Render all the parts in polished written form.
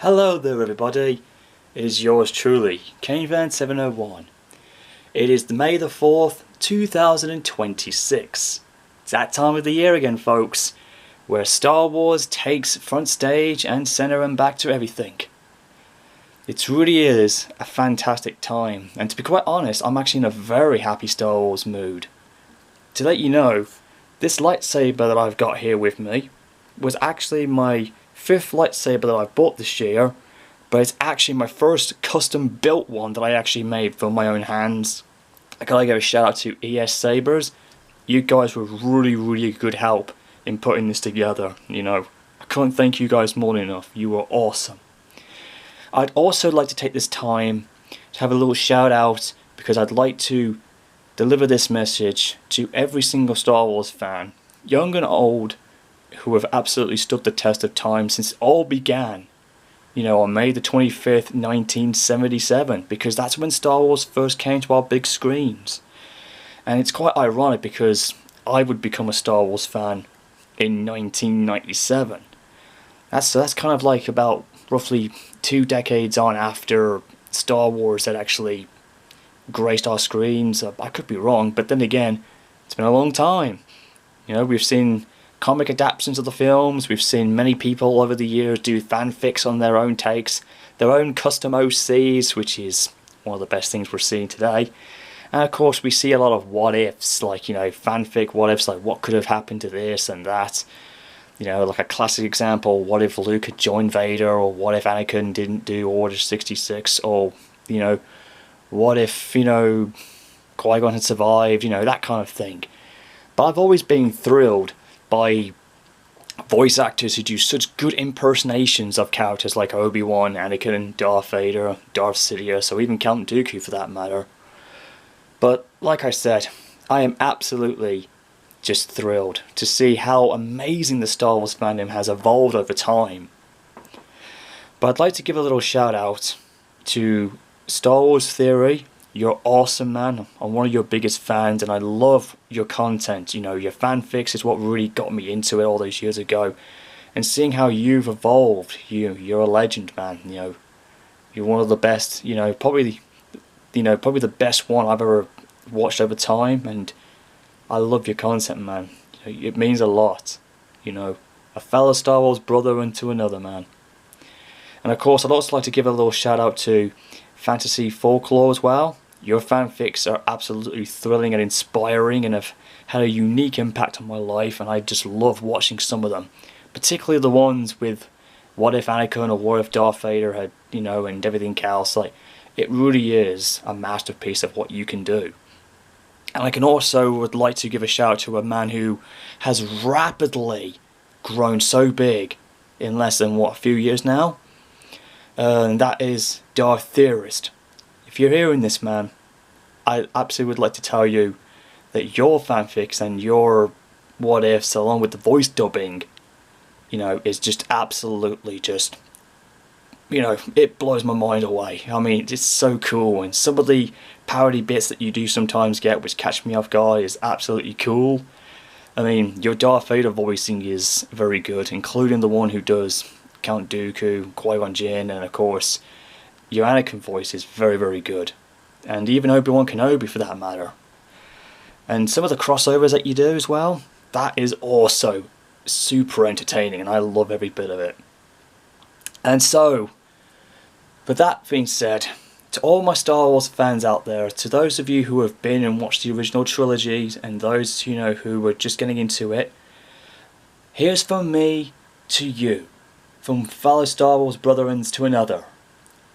Hello there everybody, it is yours truly, Canevan701. It is May the 4th, 2026. It's that time of the year again folks, where Star Wars takes front stage and center and back to everything. It really is a fantastic time, and to be quite honest, I'm actually in a very happy Star Wars mood. To let you know, this lightsaber that I've got here with me was actually my 5th lightsaber that I've bought this year, but it's actually my first custom built one that I actually made from my own hands. I gotta give a shout out to ES Sabers. You guys were really good help in putting this together, you know. I couldn't thank you guys more than enough. You were awesome. I'd also like to take this time to have a little shout out because I'd like to deliver this message to every single Star Wars fan, young and old, who have absolutely stood the test of time since it all began, you know, on May the 25th, 1977, because that's when Star Wars first came to our big screens. And it's quite ironic because I would become a Star Wars fan in 1997. That's kind of like about roughly 2 decades on after Star Wars had actually graced our screens. I could be wrong, but then again, it's been a long time. You know, we've seen comic adaptations of the films, we've seen many people over the years do fanfics on their own takes, their own custom OCs, which is one of the best things we're seeing today. And of course we see a lot of what ifs, like, you know, fanfic what ifs, like what could have happened to this and that. You know, like a classic example, what if Luke had joined Vader, or what if Anakin didn't do Order 66, or, you know, what if, you know, Qui-Gon had survived, you know, that kind of thing. But I've always been thrilled by voice actors who do such good impersonations of characters like Obi-Wan, Anakin, Darth Vader, Darth Sidious, or even Count Dooku for that matter. But like I said, I am absolutely just thrilled to see how amazing the Star Wars fandom has evolved over time. But I'd like to give a little shout out to Star Wars Theory. You're awesome, man. I'm one of your biggest fans and I love your content. You know, your fanfics is what really got me into it all those years ago. And seeing how you've evolved, you're a legend, man. You know, you're one of the best, you know, probably the best one I've ever watched over time, and I love your content, man. You know, it means a lot. You know, a fellow Star Wars brother into another, man. And of course, I'd also like to give a little shout out to Fantasy Folklore as well. Your fanfics are absolutely thrilling and inspiring and have had a unique impact on my life, and I just love watching some of them. Particularly the ones with what if Anakin or what if Darth Vader had, you know, and everything else. Like, it really is a masterpiece of what you can do. And I can also would like to give a shout out to a man who has rapidly grown so big in less than, what, a few years now? And that is Darth Theorist. If you're hearing this, man, I absolutely would like to tell you that your fanfics and your what ifs, along with the voice dubbing, you know, is just absolutely just, you know, it blows my mind away. I mean, it's so cool, and some of the parody bits that you do sometimes get, which catch me off guard, is absolutely cool. I mean, your Darth Vader voicing is very good, including the one who does Count Dooku, Qui-Gon Jinn, and of course your Anakin voice is very good, and even Obi-Wan Kenobi for that matter. And some of the crossovers that you do as well, that is also super entertaining, and I love every bit of it. And so, with that being said, to all my Star Wars fans out there, to those of you who have been and watched the original trilogy, and those, you know, who were just getting into it, here's from me to you, from fellow Star Wars brethrens to another.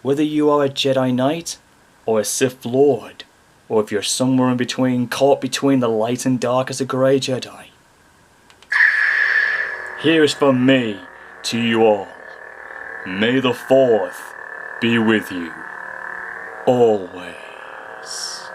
Whether you are a Jedi Knight, or a Sith Lord, or if you're somewhere in between, caught between the light and dark as a Grey Jedi, here's from me to you all. May the 4th be with you always.